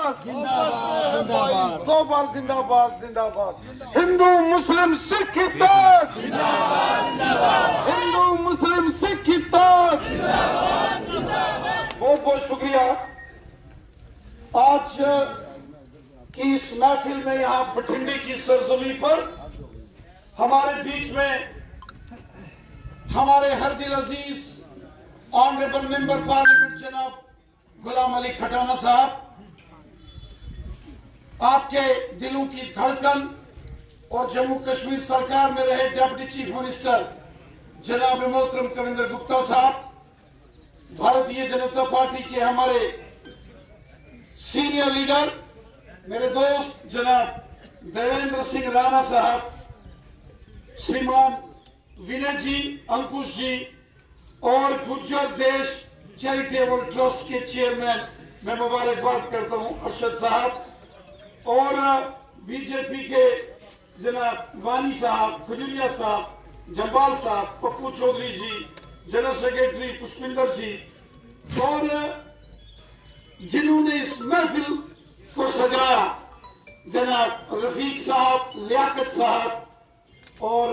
जिंदाबाद दो बार जिंदाबाद जिंदाबाद। हिंदू मुस्लिम सिख इत्तेहाद, हिंदू मुस्लिम सिख इत्तेहाद। बहुत बहुत शुक्रिया। आज की इस महफिल में यहाँ बठिंडी की सरजमी पर हमारे बीच में हमारे हर दिल अजीज ऑनरेबल मेंबर पार्लियामेंट जनाब गुलाम अली खटाना साहब, आपके दिलों की धड़कन और जम्मू कश्मीर सरकार में रहे डिप्टी चीफ मिनिस्टर जनाब मोहतरम कविंद्र गुप्ता साहब, भारतीय जनता पार्टी के हमारे सीनियर लीडर मेरे दोस्त जनाब देवेंद्र सिंह राणा साहब, श्रीमान विनय जी, अंकुश जी और गुर्जर देश चैरिटेबल ट्रस्ट के चेयरमैन मैं मुबारकबाद करता हूं अरशद साहब, और बीजेपी के जनाब वानी साहब, खजुरिया साहब, जम्बाल साहब, पप्पू चौधरी जी, जनरल सेक्रेटरी पुष्पिंदर जी, और जिन्होंने इस महफिल को सजाया जनाब रफीक साहब, लियाकत साहब और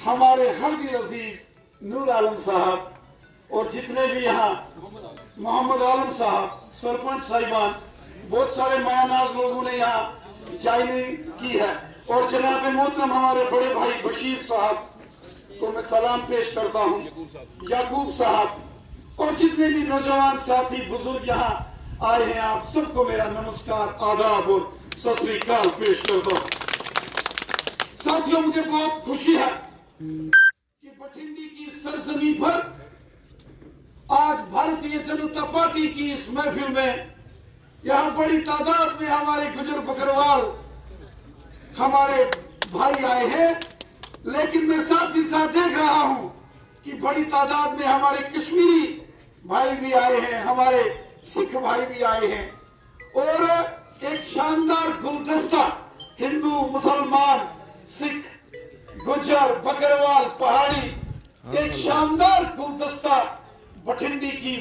हमारे हर दिल अजीज नूर आलम साहब, और जितने भी यहाँ मोहम्मद आलम साहब, सरपंच साहिबान, बहुत सारे मायानाज लोगों ने यहाँ ज्वाइनिंग की है, और जनाब मोहतरम हमारे बड़े भाई बशीर साहब को मैं सलाम पेश करता हूँ, याकूब साहब, और जितने भी नौजवान साथी बुजुर्ग यहाँ आए हैं, आप सबको मेरा नमस्कार, आदाब और सत श्री अकाल पेश करता हूँ। साथियों, मुझे बहुत खुशी है कि बठिंडी की सरजमी पर आज भारतीय जनता पार्टी की इस महफिल में यहाँ बड़ी तादाद में हमारे गुजर बकरवाल हमारे भाई आए हैं, लेकिन मैं साथ ही साथ देख रहा हूं कि बड़ी तादाद में हमारे कश्मीरी भाई भी आए हैं, हमारे सिख भाई भी आए हैं, और एक शानदार गुलदस्ता हिंदू, मुसलमान, सिख, गुज्जर, बकरवाल, पहाड़ी, एक शानदार गुलदस्ता बठिंडी की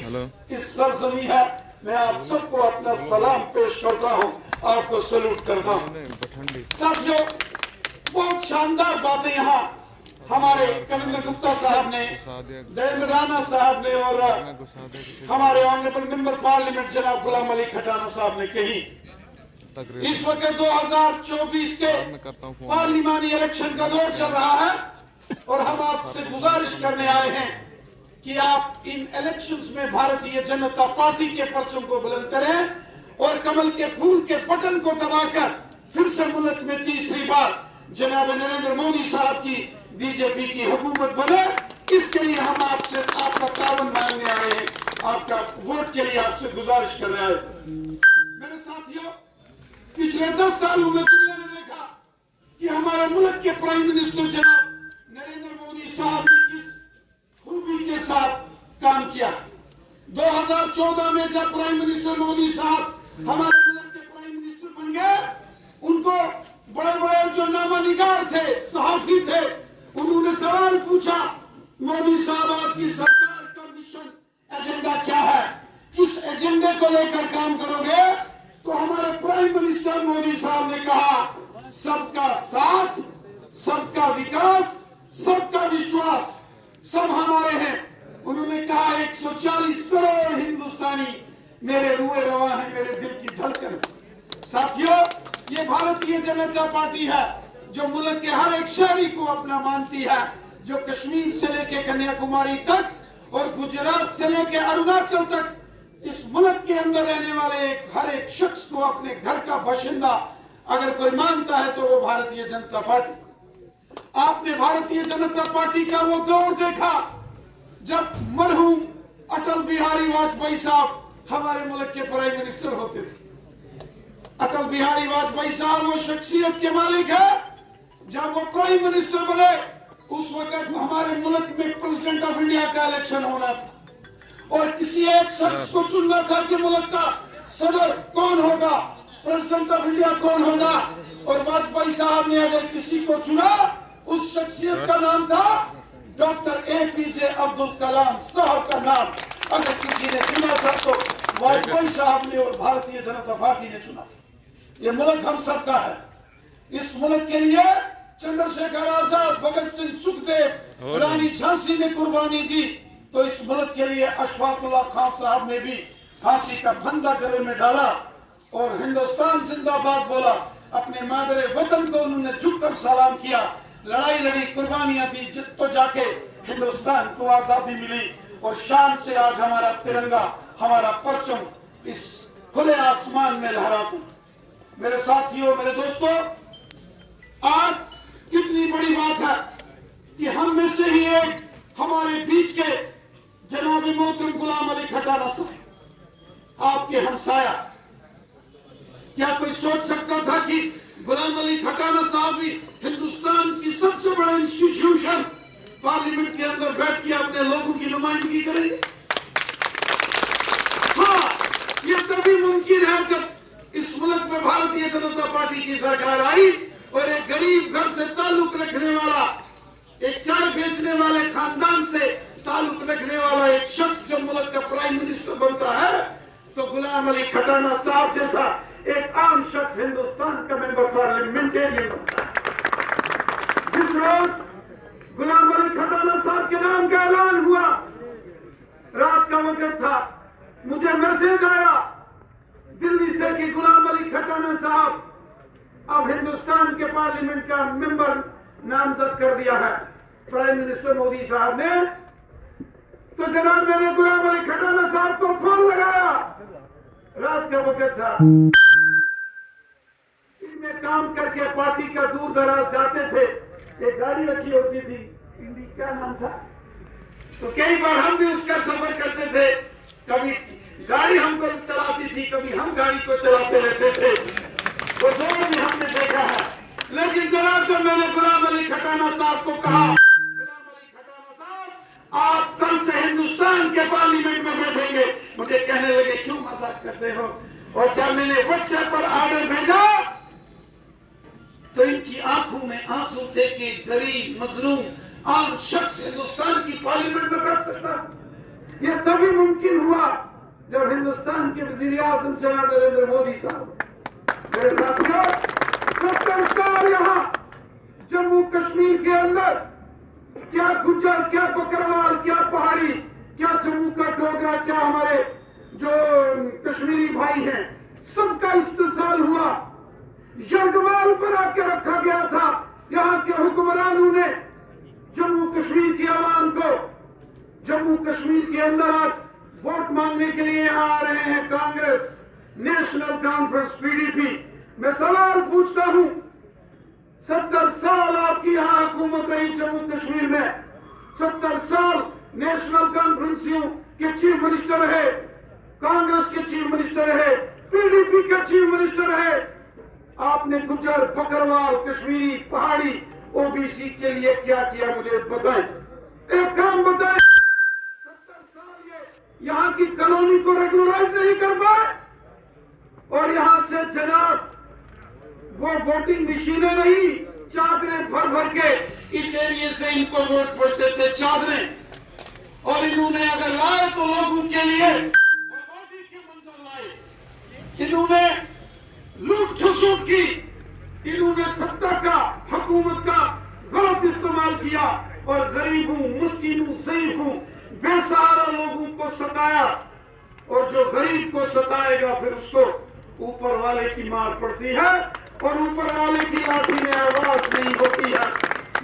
इस सरजमी है। मैं आप सबको अपना सलाम पेश करता हूं, आपको सैल्यूट करता हूं। साथियों, बहुत शानदार बातें यहाँ हमारे कविंद्र गुप्ता साहब ने, देवेंद्र राणा साहब ने और हमारे ऑनरेबल मेंबर पार्लियामेंट जनाब गुलाम अली खटाना साहब ने कही। इस वक्त 2024 के पार्लिमानी इलेक्शन का दौर चल रहा है और हम आपसे गुजारिश करने आए हैं कि आप इन इलेक्शंस में भारतीय जनता पार्टी के परचम को बुलंद करें और कमल के फूल के बटन को दबाकर फिर से मुल्क में तीसरी बार जनाब नरेंद्र मोदी साहब की बीजेपी की हुकूमत बने। इसके लिए हम आपसे आपका ताउन मांगने आए हैं, आपका वोट के लिए आपसे गुजारिश करने आए। मेरे साथियों, पिछले 10 सालों में दुनिया ने देखा कि हमारे मुल्क के प्राइम मिनिस्टर जनाब नरेंद्र मोदी साहब ने किस खूबी के साथ काम किया। 2014 में जब प्राइम मिनिस्टर मोदी साहब हमारे मुल्क के प्राइम मिनिस्टर बन गए, उनको बड़े बड़े जो नामानिगार थे, सहाफी थे, उन्होंने सवाल पूछा, मोदी साहब आपकी सरकार का मिशन एजेंडा क्या है, किस एजेंडे को लेकर काम करोगे? तो हमारे प्राइम मिनिस्टर मोदी साहब ने कहा, सबका साथ, सबका विकास, सबका विश्वास, सब हमारे हैं। उन्होंने कहा 140 करोड़ हिंदुस्तानी मेरे रुए रवा है, मेरे दिल की धड़कन। साथियों, ये भारतीय जनता पार्टी है जो मुल्क के हर एक शहरी को अपना मानती है, जो कश्मीर से लेके कन्याकुमारी तक और गुजरात से लेके अरुणाचल तक इस मुल्क के अंदर रहने वाले हर एक शख्स को अपने घर का बाशिंदा अगर कोई मानता है तो वो भारतीय जनता पार्टी। आपने भारतीय जनता पार्टी का वो दौर देखा जब मरहूम अटल बिहारी वाजपेयी साहब हमारे मुल्क के प्राइम मिनिस्टर होते थे। अटल बिहारी वाजपेयी साहब वो शख्सियत के मालिक है, जब वो प्राइम मिनिस्टर बने उस वक्त हमारे मुल्क में प्रेसिडेंट ऑफ इंडिया का इलेक्शन होना था और किसी एक शख्स को चुनना था कि मुल्क का सदर कौन होगा, प्रेसिडेंट ऑफ इंडिया कौन होगा, और वाजपेयी साहब ने अगर किसी को चुना उस शख्सियत का नाम था डॉक्टर APJ अब्दुल कलाम साहब का नाम। अगर किसी ने चुना था तो वाजपेयी साहब ने और भारतीय जनता पार्टी ने चुना था। ये मुल्क हम सबका है। इस मुल्क के लिए चंद्रशेखर आजाद, भगत सिंह, सुखदेव, रानी झांसी ने कुर्बानी दी, तो इस मुल्क के लिए अशफाकुल्लाह खान साहब ने भी फांसी का फंदा गले में डाला और हिंदुस्तान जिंदाबाद बोला। अपने मादरे वतन को उन्होंने झुककर सलाम किया, लड़ाई लड़ी, कुर्बानियां दी, तो जाके हिंदुस्तान को आजादी मिली। और शान से आज हमारा तिरंगा, हमारा परचम इस खुले आसमान में लहराता। मेरे साथियों, मेरे दोस्तों, आज कितनी बड़ी बात है कि हम में से ही एक हमारे बीच के जनाब मोहतरम गुलाम अली खटाना साहब, आपके हमसाया। क्या कोई सोच सकता था कि गुलाम अली खटाना साहब भी हिंदुस्तान की सबसे बड़ा इंस्टीट्यूशन पार्लियामेंट के अंदर बैठ के अपने लोगों की नुमाइंदगी करेंगे? हाँ, ये तभी मुमकिन है जब इस मुल्क में भारतीय जनता पार्टी की सरकार आई और एक गरीब घर से ताल्लुक रखने वाला, एक चाय बेचने वाले खानदान से ताल्लुक रखने वाला एक शख्स जब मुल्क का प्राइम मिनिस्टर बनता है, तो गुलाम अली खटाना साहब जैसा एक आम शख्स हिंदुस्तान का मेंबर पार्लियामेंट के लिए बनता है। जिस रोज गुलाम अली खटाना साहब के नाम का ऐलान हुआ, रात का वक्त था, मुझे मैसेज आया दिल्ली से कि गुलाम अली खटाना साहब अब हिंदुस्तान के पार्लियामेंट का मेंबर नामजद कर दिया है प्राइम मिनिस्टर मोदी साहब ने। तो जनाब, मैंने गुलाम अली खटाना साहब को फोन लगाया, रात का वक्त था, इनमें काम करके पार्टी का दूर दराज जाते थे, एक गाड़ी रखी होती थी, इंडी क्या नाम था, तो कई बार हम भी उसका सफर करते थे। कभी गाड़ी हमको चलाती थी, कभी हम गाड़ी को चलाते रहते थे, वो दोनों भी हमने देखा है। लेकिन जनाब, जब मैंने गुलाम अली खटाना साहब को कहा, गुलाम अली खटाना साहब आप कल से हिंदुस्तान के पार्लियामेंट में बैठेंगे, मुझे कहने लगे क्यों मजाक करते हो। और जब मैंने व्हाट्सएप पर ऑर्डर भेजा तो इनकी आंखों में आंसू थे कि गरीब मजलूम आम शख्स हिंदुस्तान की पार्लियामेंट में बैठ सकता। यह तभी मुमकिन हुआ जब हिंदुस्तान के वजीर आजम जनाब नरेंद्र मोदी साहब, मेरे साथियों, 70 साल यहाँ जम्मू कश्मीर के अंदर क्या गुज्जर, क्या बकरवाल, क्या पहाड़ी, क्या जम्मू का डोगरा, क्या हमारे जो कश्मीरी भाई हैं, सबका इस्तेसाल हुआ। यरगमाल बना के रखा गया था। यहाँ के हुक्मरानों ने जम्मू कश्मीर की आवाम को, जम्मू कश्मीर के अंदर आज वोट मांगने के लिए आ रहे हैं कांग्रेस, नेशनल कॉन्फ्रेंस, पीडीपी। मैं सवाल पूछता हूं, 70 साल आपकी यहाँ हुकूमत रही जम्मू कश्मीर में, 70 साल नेशनल कॉन्फ्रेंसियों के चीफ मिनिस्टर रहे, कांग्रेस के चीफ मिनिस्टर रहे, पीडीपी के चीफ मिनिस्टर रहे। आपने गुज्जर, बकरवाल, कश्मीरी, पहाड़ी, ओबीसी के लिए क्या किया मुझे बताएं। एक काम बताएं, 70 साल ये यहाँ की कॉलोनी को रेगुलराइज नहीं कर पाए, और यहाँ से जनाब वो वोटिंग मशीनें नहीं, चादरें भर भर के इस एरिए से इनको वोट पड़ते थे, चादरें। और इन्होंने अगर लाए तो लोगों के लिए बर्बादी के मंजर लाए। इन्होंने लूट खसूट की, इन्होंने सत्ता का, हुकूमत का गलत इस्तेमाल किया और गरीबों, मुस्किनों, ज़ईफों, बेसहारा लोगों को सताया। और जो गरीब को सताएगा फिर उसको ऊपर वाले की मार पड़ती है और ऊपर वाले की लाठी में आवाज नहीं होती है।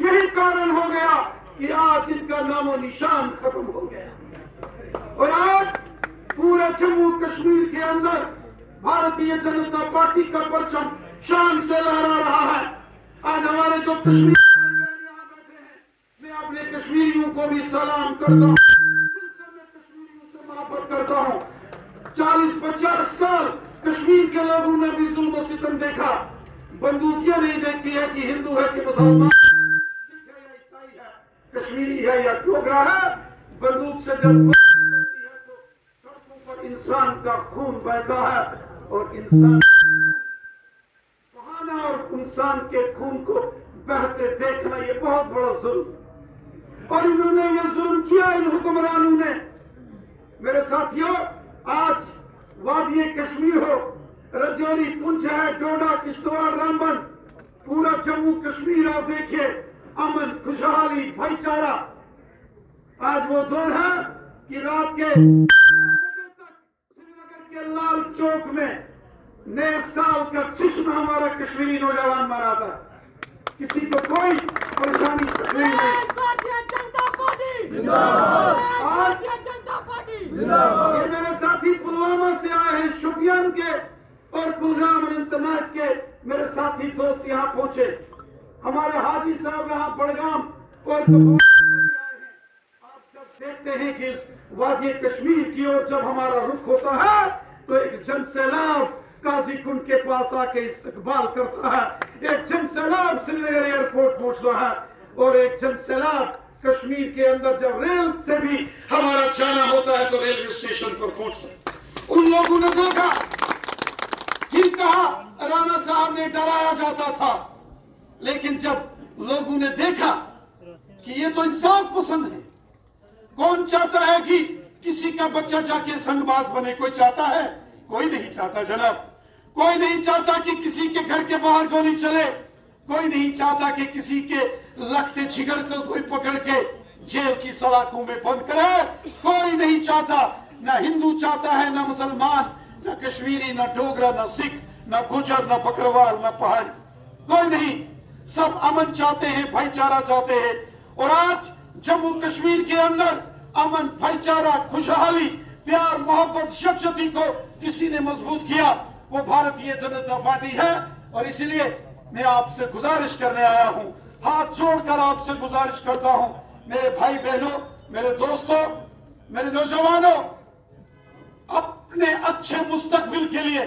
यही कारण हो गया कि आज इनका नामो निशान खत्म हो गया। और आज पूरे जम्मू कश्मीर के अंदर भारतीय जनता पार्टी का परचम शान से लहरा रहा है। आज हमारे जो कश्मीर यहाँ बैठे हैं, मैं अपने कश्मीरियों को भी सलाम करता हूँ, कश्मीरियों से मोहब्बत करता हूँ। 40-50 साल कश्मीर के लोगों ने भी जुल्म सितम देखा। बंदूकियां नहीं देखती है कि हिंदू है कि मुसलमान, सिख है या ईसाई है, कश्मीरी है या डोगरा है। बंदूक से जब होती है तो सड़कों पर इंसान का खून बहता है और इंसान बहाना और इंसान के खून को बहते देखना ये बहुत बड़ा जुल्म। और इन्होंने ये जुल्म किया इन हुक्मरानों ने। میرے ساتھیوں، آج وادی کشمیر ہو، رجوری، پونچھ ہے، ڈوڈا، کشتواڑ، رامبن، پورا جموں کشمیر آپ دیکھیے، امن، خوشحالی، بھائی چارہ۔ آج وہ دور ہے کہ رات کے سری نگر کے لال چوک میں نئے سال کا جشن ہمارا کشمیری نوجوان مناتا ہے، کسی کو کوئی پریشانی نہیں ہے۔ یہ میرے ساتھی پلوامہ سے آئے ہیں، شوپیان کے اور کلگام اور اننت ناگ کے میرے ساتھی دوست یہاں پہنچے، ہمارے حاجی صاحب یہاں بڑگام اور آپ جب دیکھتے ہیں کہ وادی کشمیر کی اور جب ہمارا رخ ہوتا ہے تو ایک جن سیلاب قاضی کنڈ کے پاس آ کے استقبال کرتا ہے، ایک جن سیلاب سری نگر ایئرپورٹ پہنچتا ہے، اور ایک جن سیلاب کشمیر کے اندر جب ریل سے بھی ہمارا جانا ہوتا ہے تو ریلوے اسٹیشن پر پہنچتا ہے۔ ان لوگوں نے دیکھا، جن کہا رانا صاحب نے ڈرایا جاتا تھا، لیکن جب لوگوں نے دیکھا کہ یہ تو انصاف پسند ہے، کون چاہتا ہے کہ کسی کا بچہ جا کے سنگ باز بنے؟ کوئی چاہتا ہے؟ کوئی نہیں چاہتا جناب، کوئی نہیں چاہتا کہ کسی کے گھر کے باہر گولی چلے، کوئی نہیں چاہتا کہ کسی کے لگتے جگر کو کوئی پکڑ کے جیل کی سلاخوں میں بند کرے، کوئی نہیں چاہتا، نہ ہندو چاہتا ہے، نہ مسلمان، نہ کشمیری، نہ ڈوگرا، نہ سکھ، نہ گجر، نہ بکروال، نہ پہاڑی، کوئی نہیں، سب امن چاہتے ہیں، بھائی چارہ چاہتے ہیں۔ اور آج جموں کشمیر کے اندر امن، بھائی چارہ، خوشحالی، پیار، محبت، یکجہتی کو کسی نے مضبوط کیا، وہ بھارتیہ جنتا پارٹی ہے۔ اور اسی لیے میں آپ سے گزارش کرنے آیا ہوں، ہاتھ جوڑ کر آپ سے گزارش کرتا ہوں، میرے بھائی بہنوں، میرے دوستوں، میرے نوجوانوں، اپنے اچھے مستقبل کے لیے،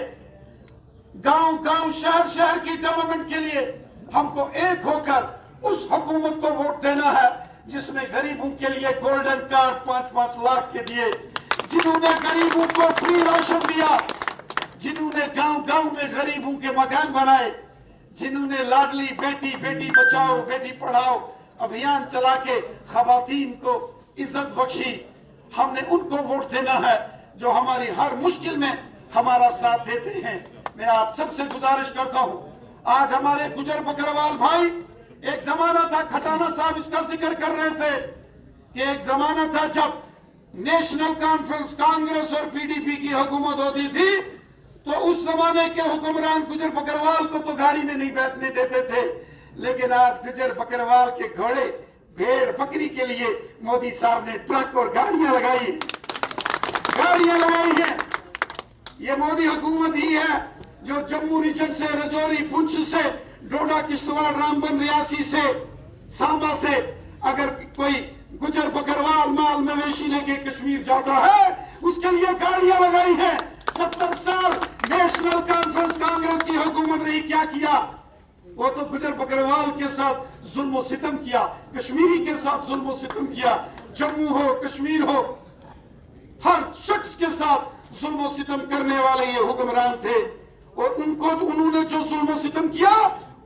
گاؤں گاؤں، شہر شہر کی ڈیولپمنٹ کے لیے ہم کو ایک ہو کر اس حکومت کو ووٹ دینا ہے جس نے غریبوں کے لیے گولڈن کارڈ 5-5 لاکھ کے دیے، جنہوں نے غریبوں کو فری راشن دیا، جنہوں نے گاؤں گاؤں میں غریبوں کے مکان بنائے، جنہوں نے لاڈلی بیٹی، بیٹی بچاؤ بیٹی پڑھاؤ ابھیان چلا کے خواتین کو عزت بخشی۔ ہم نے ان کو ووٹ دینا ہے جو ہماری ہر مشکل میں ہمارا ساتھ دیتے ہیں۔ میں آپ سب سے گزارش کرتا ہوں، آج ہمارے گجر بکروال بھائی، ایک زمانہ تھا، کھٹانہ صاحب اس کا ذکر کر رہے تھے کہ ایک زمانہ تھا جب نیشنل کانفرنس، کانگریس اور پی ڈی پی کی حکومت ہوتی تھی تو اس زمانے کے حکمران گجر بکروال کو تو گاڑی میں نہیں بیٹھنے دیتے تھے، لیکن آج گجر بکروال کے گھوڑے، بھیڑ، بکری کے لیے مودی صاحب نے ٹرک اور گاڑیاں لگائی ہیں۔ یہ مودی حکومت ہی ہے جو جموں ریجن سے، رجوری، پونچھ سے، ڈوڈا، کشتواڑ، رامبن، ریاسی سے، سانبا سے اگر کوئی گجر بکروال مال مویشی لے کے کشمیر جاتا ہے اس کے لیے گاڑیاں لگائی ہیں۔ 70 سال نیشنل کانفرنس کانگریس کی حکومت نے کیا کیا؟ وہ تو گجر بکروال کے ساتھ ظلم و ستم کیا، کشمیری کے ساتھ ظلم و ستم کیا، جموں ہو، کشمیر ہو، ہر شخص کے ساتھ ظلم و ستم کرنے والے یہ حکمران تھے، اور انہوں نے جو ظلم و ستم کیا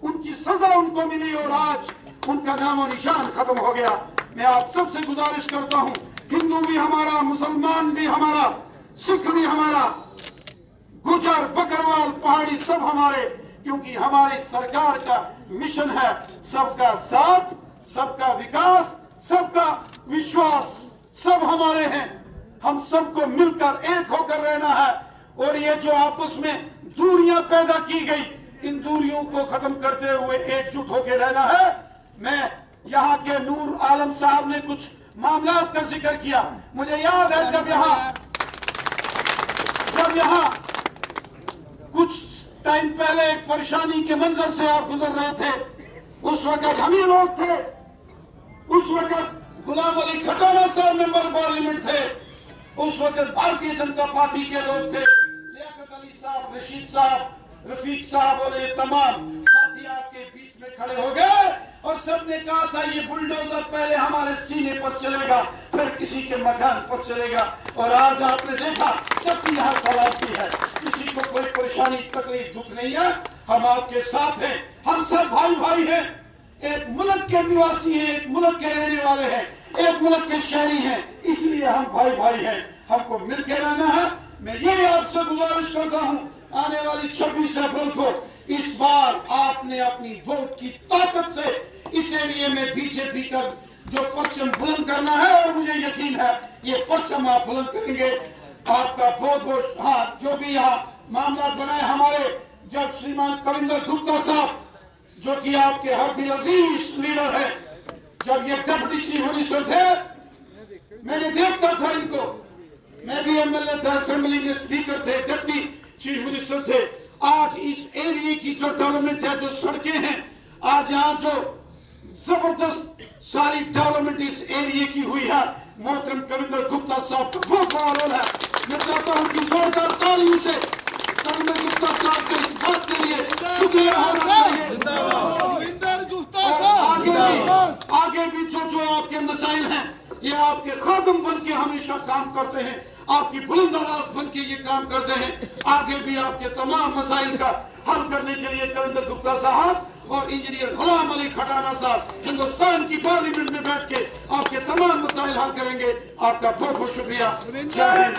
ان کی سزا ان کو ملی، اور آج ان کا نام و نشان ختم ہو گیا۔ میں آپ سب سے گزارش کرتا ہوں، ہندو بھی ہمارا، مسلمان بھی ہمارا، سکھ بھی ہمارا، گجر، بکروال، پہاڑی سب ہمارے، کیونکہ ہماری سرکار کا مشن ہے سب کا ساتھ، سب کا وکاس، سب کا وشواس، سب ہمارے ہیں، ہم سب کو مل کر ایک ہو کر رہنا ہے۔ اور یہ جو آپس میں دوریاں پیدا کی گئی، ان دوریوں کو ختم کرتے ہوئے ایک جٹ ہو کے رہنا ہے۔ میں یہاں کے نور عالم صاحب نے کچھ معاملات کا ذکر کیا، مجھے یاد ہے جب یہاں کچھ ٹائم پہلے ایک پریشانی کے منظر سے آپ گزر رہے تھے، اس وقت ہم ہی لوگ تھے، اس وقت غلام علی کھٹانہ صاحب ممبر پارلیمنٹ تھے، اس وقت بھارتیہ جنتا پارٹی کے لوگ تھے، لیاقت علی صاحب، رشید صاحب، رفیق صاحب اور یہ تمام ساتھی آپ کے بیچ میں کھڑے ہو گئے اور سب نے کہا تھا یہ بلڈوزر پہلے ہمارے سینے پر چلے گا پھر کسی کے مکان پر چلے گا، اور آج آپ نے دیکھا سب کی یہاں سلامتی ہے، کسی کو کوئی پریشانی، تکلیف، دکھ نہیں ہے، ہم آپ کے ساتھ ہیں، ہم سب بھائی بھائی ہیں، ایک ملک کے نواسی ہیں، ایک ملک کے رہنے والے ہیں، ایک ملک کے شہری ہیں، اس لیے ہم بھائی بھائی ہیں۔ हमको मिलके रहना है। मैं ये आपसे गुजारिश करता हूँ, आने वाली 26 अप्रैल को इस बार आपने अपनी वोट की ताकत से इस एरिया में बीजेपी का जो परचम बुलंद करना है, और मुझे यकीन है ये परचम आप बुलंद करेंगे। आपका बहुत बहुत, हाँ, जो भी यहाँ मामला बनाए हमारे, जब श्रीमान कविंदर गुप्ता साहब जो कि आपके हर दिल अजीज लीडर है, जब ये डिप्टी चीफ मिनिस्टर थे, मैंने देखता था इनको, मैं भी एमएलए था, असेंबली में स्पीकर थे, डिप्टी चीफ मिनिस्टर थे। आज इस एरिया की जो डेवलपमेंट है, जो सड़कें हैं, आज यहाँ जो जबरदस्त सारी डेवलपमेंट इस एरिया की हुई है, मोहतरम कविंदर गुप्ता साहब का बहुत बड़ा रोल है। मैं चाहता हूँ कि जोरदार तालियों से कविंदर गुप्ता साहब के इस बात के लिए शुक्रिया होना चाहिए। कविंदर गुप्ता साहब आगे भी जो आपके मसाइल हैं, ये आपके खादम बन के हमेशा काम करते हैं, आपकी बुलंद आवाज बन के ये काम करते हैं। आगे भी आपके तमाम मसाइल का हल करने के लिए कविंदर गुप्ता साहब और इंजीनियर गुलाम अली खटाना साहब हिंदुस्तान की पार्लियामेंट में बैठ के आपके तमाम मसाइल हल करेंगे। आपका बहुत बहुत शुक्रिया। जय हिंद।